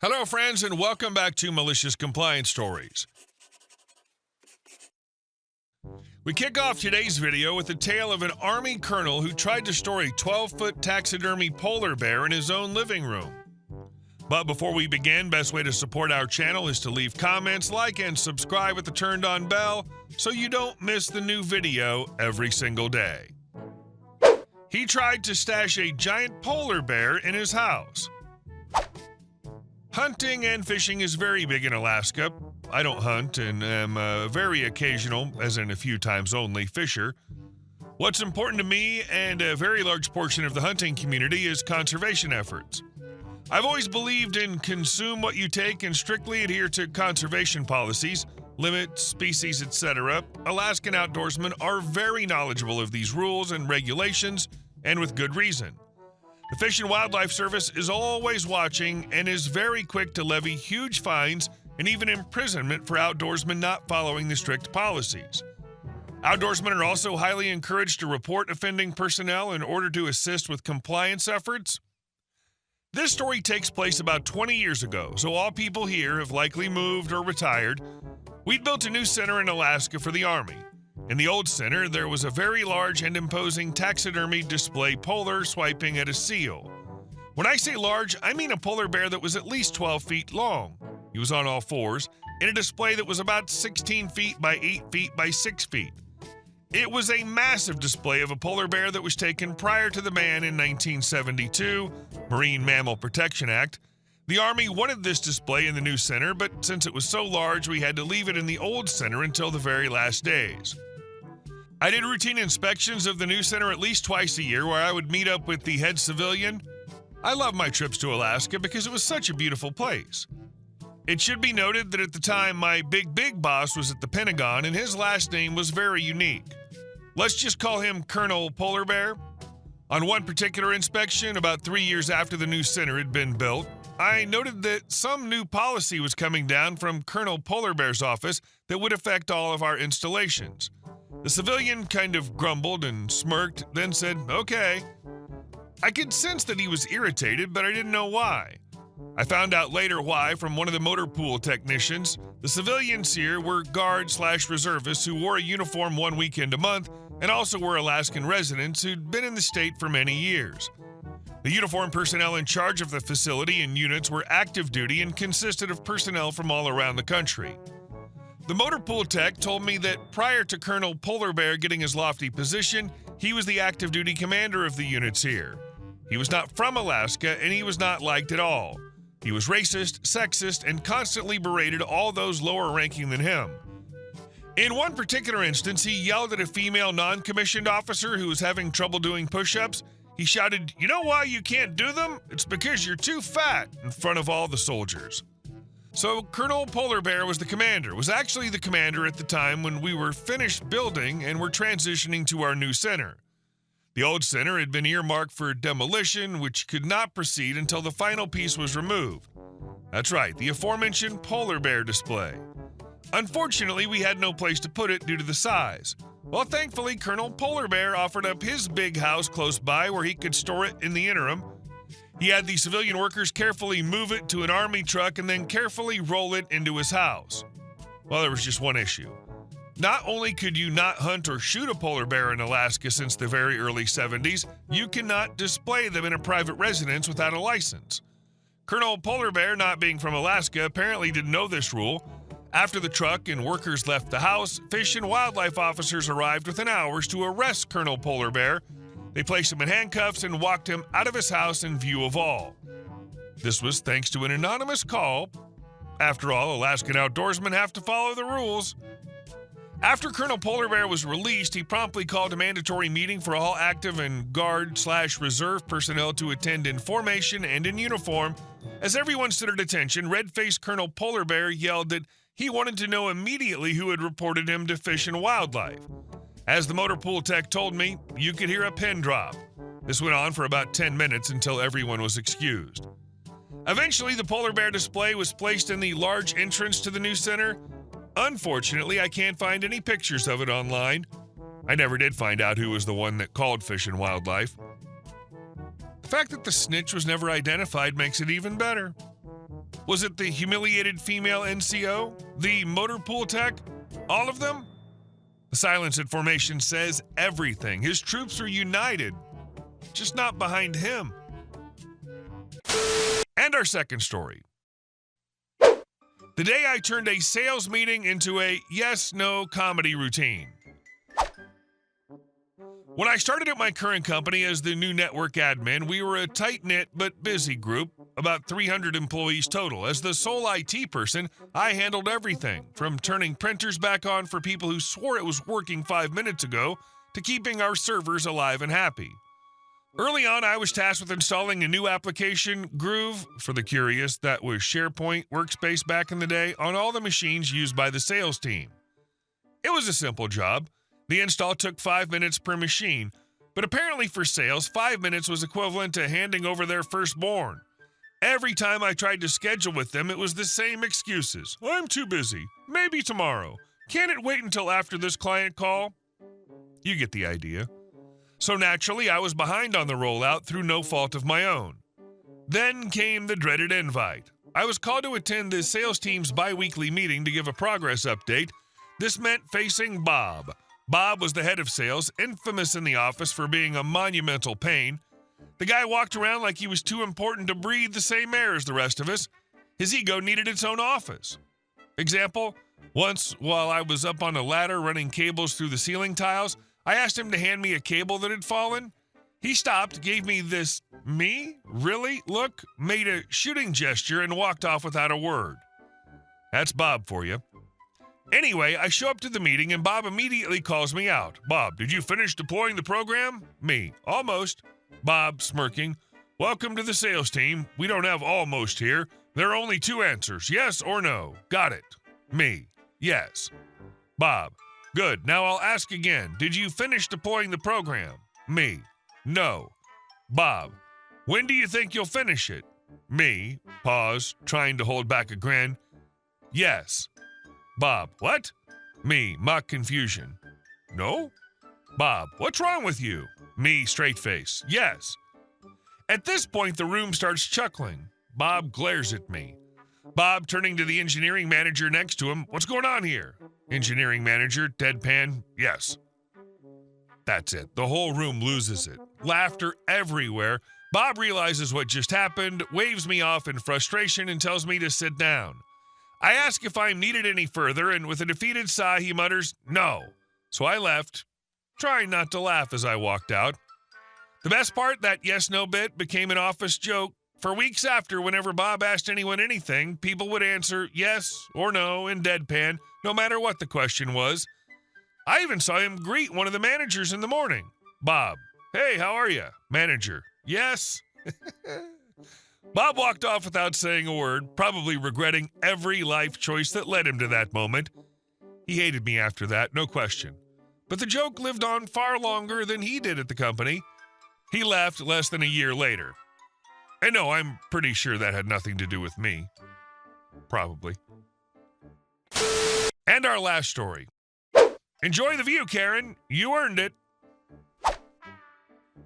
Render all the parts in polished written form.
Hello, friends, and welcome back to Malicious Compliance Stories. We kick off today's video with the tale of an Army colonel who tried to store a 12-foot taxidermy polar bear in his own living room. But before we begin, best way to support our channel is to leave comments, like, and subscribe with the turned-on bell so you don't miss the new video every single day. He tried to stash a giant polar bear in his house. Hunting and fishing is very big in Alaska. I don't hunt and am a very occasional, as in a few times only, fisher. What's important to me and a very large portion of the hunting community is conservation efforts. I've always believed in consume what you take and strictly adhere to conservation policies, limits, species, etc. Alaskan outdoorsmen are very knowledgeable of these rules and regulations, and with good reason. The Fish and Wildlife Service is always watching and is very quick to levy huge fines and even imprisonment for outdoorsmen not following the strict policies. Outdoorsmen are also highly encouraged to report offending personnel in order to assist with compliance efforts. This story takes place about 20 years ago, so all people here have likely moved or retired. We'd built a new center in Alaska for the Army. In the old center, there was a very large and imposing taxidermy display polar swiping at a seal. When I say large, I mean a polar bear that was at least 12 feet long. He was on all fours, in a display that was about 16 feet by 8 feet by 6 feet. It was a massive display of a polar bear that was taken prior to the ban in 1972, Marine Mammal Protection Act. The Army wanted this display in the new center, but since it was so large, we had to leave it in the old center until the very last days. I did routine inspections of the new center at least twice a year where I would meet up with the head civilian. I love my trips to Alaska because it was such a beautiful place. It should be noted that at the time my big boss was at the Pentagon and his last name was very unique. Let's just call him Colonel Polar Bear. On one particular inspection, about 3 years after the new center had been built, I noted that some new policy was coming down from Colonel Polar Bear's office that would affect all of our installations. The civilian kind of grumbled and smirked, then said, "Okay." I could sense that he was irritated, but I didn't know why. I found out later why from one of the motor pool technicians. The civilians here were guard/reservists who wore a uniform 1 weekend a month and also were Alaskan residents who'd been in the state for many years. The uniformed personnel in charge of the facility and units were active duty and consisted of personnel from all around the country. The motor pool tech told me that prior to Colonel Polar Bear getting his lofty position, he was the active duty commander of the units here. He was not from Alaska and he was not liked at all. He was racist, sexist, and constantly berated all those lower ranking than him. In one particular instance, he yelled at a female non-commissioned officer who was having trouble doing push-ups. He shouted, "You know why you can't do them? It's because you're too fat," in front of all the soldiers. So Colonel Polar Bear was actually the commander at the time when we were finished building and were transitioning to our new center. The old center had been earmarked for demolition, which could not proceed until the final piece was removed. That's right, the aforementioned polar bear display. Unfortunately, we had no place to put it due to the size. Well, thankfully, Colonel Polar Bear offered up his big house close by where he could store it in the interim. He had the civilian workers carefully move it to an Army truck and then carefully roll it into his house. Well, there was just one issue. Not only could you not hunt or shoot a polar bear in Alaska since the very early 70s, you cannot display them in a private residence without a license. Colonel Polar Bear, not being from Alaska, apparently didn't know this rule. After the truck and workers left the house, Fish and Wildlife officers arrived within hours to arrest Colonel Polar Bear. They placed him in handcuffs and walked him out of his house in view of all. This was thanks to an anonymous call. After all, Alaskan outdoorsmen have to follow the rules. After Colonel Polar Bear was released, he promptly called a mandatory meeting for all active and guard/reserve personnel to attend in formation and in uniform. As everyone stood at attention, red-faced Colonel Polar Bear yelled that he wanted to know immediately who had reported him to Fish and Wildlife. As the motor pool tech told me, you could hear a pin drop. This went on for about 10 minutes until everyone was excused. Eventually, the polar bear display was placed in the large entrance to the new center. Unfortunately, I can't find any pictures of it online. I never did find out who was the one that called Fish and Wildlife. The fact that the snitch was never identified makes it even better. Was it the humiliated female NCO? The motor pool tech? All of them? The silence in formation says everything. His troops are united, just not behind him. And our second story. The day I turned a sales meeting into a yes-no comedy routine. When I started at my current company as the new network admin, we were a tight-knit but busy group, about 300 employees total. As the sole IT person, I handled everything, from turning printers back on for people who swore it was working 5 minutes ago, to keeping our servers alive and happy. Early on, I was tasked with installing a new application, Groove, for the curious, that was SharePoint workspace back in the day, on all the machines used by the sales team. It was a simple job. The install took 5 minutes per machine, but apparently for sales, 5 minutes was equivalent to handing over their firstborn. Every time I tried to schedule with them, it was the same excuses. I'm too busy. Maybe tomorrow. Can't it wait until after this client call? You get the idea. So naturally, I was behind on the rollout through no fault of my own. Then came the dreaded invite. I was called to attend the sales team's bi-weekly meeting to give a progress update. This meant facing Bob. Bob was the head of sales, infamous in the office for being a monumental pain. The guy walked around like he was too important to breathe the same air as the rest of us. His ego needed its own office. Example, once while I was up on a ladder running cables through the ceiling tiles, I asked him to hand me a cable that had fallen. He stopped, gave me this "me? Really? Look," made a shooting gesture, and walked off without a word. That's Bob for you. Anyway, I show up to the meeting, and Bob immediately calls me out. "Bob, did you finish deploying the program?" Me, "Almost." Bob, smirking, "Welcome to the sales team. We don't have almost here. There are only 2 answers, yes or no. Got it." Me, "Yes." Bob, "Good. Now I'll ask again. Did you finish deploying the program?" Me, "No." Bob, "When do you think you'll finish it?" Me, pause, trying to hold back a grin. "Yes." Bob, "What?" Me, mock confusion. "No?" Bob, "What's wrong with you?" Me, straight face. "Yes." At this point, the room starts chuckling. Bob glares at me. Bob, turning to the engineering manager next to him, "What's going on here?" Engineering manager, deadpan, "Yes." That's it. The whole room loses it. Laughter everywhere. Bob realizes what just happened, waves me off in frustration, and tells me to sit down. I ask if I'm needed any further, and with a defeated sigh, he mutters, "No." So I left, trying not to laugh as I walked out. The best part, that yes-no bit became an office joke. For weeks after, whenever Bob asked anyone anything, people would answer yes or no in deadpan, no matter what the question was. I even saw him greet one of the managers in the morning. Bob, "Hey, how are you?" Manager, "Yes." Bob walked off without saying a word, probably regretting every life choice that led him to that moment. He hated me after that, no question. But the joke lived on far longer than he did at the company. He left less than a year later. And no, I'm pretty sure that had nothing to do with me. Probably. And our last story. Enjoy the view, Karen. You earned it.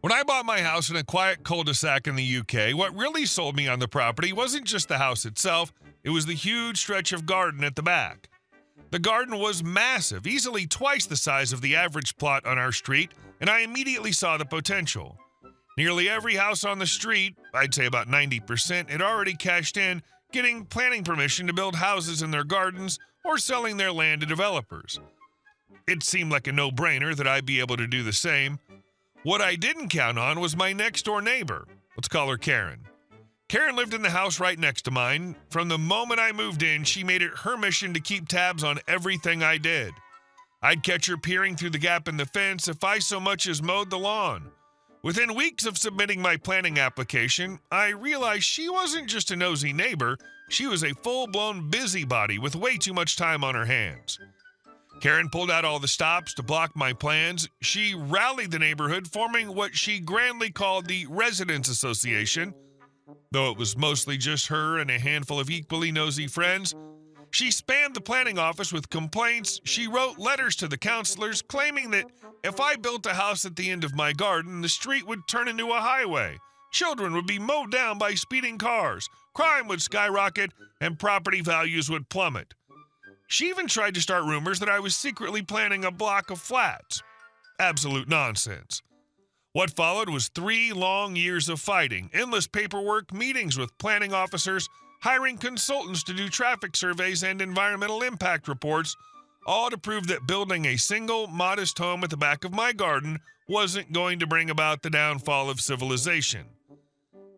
When I bought my house in a quiet cul-de-sac in the UK, what really sold me on the property wasn't just the house itself, it was the huge stretch of garden at the back. The garden was massive, easily twice the size of the average plot on our street, and I immediately saw the potential. Nearly every house on the street, I'd say about 90%, had already cashed in, getting planning permission to build houses in their gardens or selling their land to developers. It seemed like a no-brainer that I'd be able to do the same. What I didn't count on was my next-door neighbor. Let's call her Karen. Karen lived in the house right next to mine. From the moment I moved in, she made it her mission to keep tabs on everything I did. I'd catch her peering through the gap in the fence if I so much as mowed the lawn. Within weeks of submitting my planning application, I realized she wasn't just a nosy neighbor, she was a full-blown busybody with way too much time on her hands. Karen pulled out all the stops to block my plans. She rallied the neighborhood, forming what she grandly called the Residents Association. Though it was mostly just her and a handful of equally nosy friends, she spammed the planning office with complaints. She wrote letters to the counselors claiming that if I built a house at the end of my garden, the street would turn into a highway. Children would be mowed down by speeding cars. crime would skyrocket, and property values would plummet. She even tried to start rumors that I was secretly planning a block of flats. Absolute nonsense. What followed was 3 long years of fighting, endless paperwork, meetings with planning officers, hiring consultants to do traffic surveys and environmental impact reports, all to prove that building a single, modest home at the back of my garden wasn't going to bring about the downfall of civilization.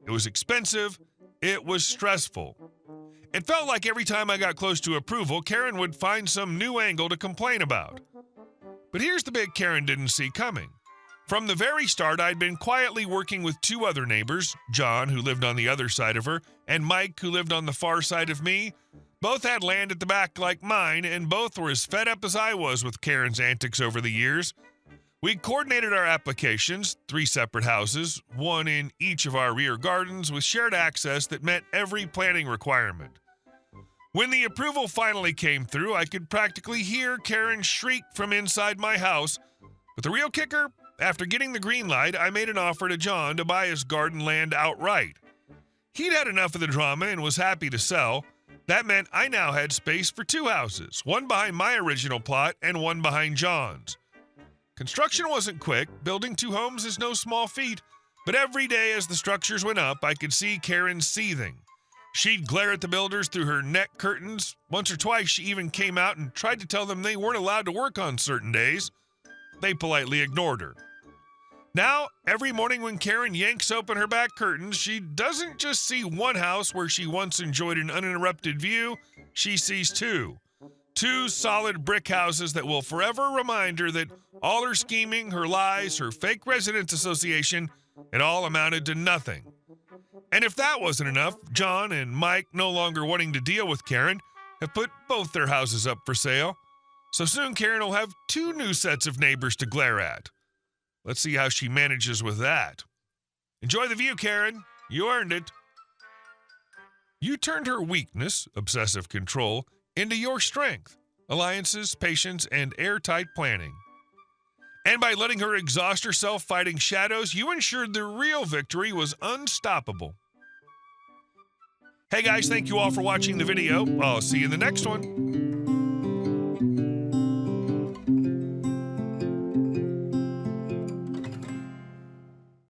It was expensive. It was stressful. It felt like every time I got close to approval, Karen would find some new angle to complain about. But here's the bit Karen didn't see coming. From the very start, I'd been quietly working with 2 other neighbors, John, who lived on the other side of her, and Mike, who lived on the far side of me. Both had land at the back like mine, and both were as fed up as I was with Karen's antics over the years. We coordinated our applications, 3 separate houses, 1 in each of our rear gardens, with shared access that met every planning requirement. When the approval finally came through, I could practically hear Karen shriek from inside my house. But the real kicker? After getting the green light, I made an offer to John to buy his garden land outright. He'd had enough of the drama and was happy to sell. That meant I now had space for 2 houses, one behind my original plot and one behind John's. Construction wasn't quick. Building 2 homes is no small feat. But every day as the structures went up, I could see Karen seething. She'd glare at the builders through her net curtains. Once or twice, she even came out and tried to tell them they weren't allowed to work on certain days. They politely ignored her. Now, every morning when Karen yanks open her back curtains, she doesn't just see one house where she once enjoyed an uninterrupted view, she sees 2. 2 solid brick houses that will forever remind her that all her scheming, her lies, her fake residence association, it all amounted to nothing. And if that wasn't enough, John and Mike, no longer wanting to deal with Karen, have put both their houses up for sale. So soon Karen will have 2 new sets of neighbors to glare at. Let's see how she manages with that. Enjoy the view, Karen. You earned it. You turned her weakness, obsessive control, into your strength, alliances, patience, and airtight planning. And by letting her exhaust herself fighting shadows, you ensured the real victory was unstoppable. Hey guys, thank you all for watching the video. I'll see you in the next one.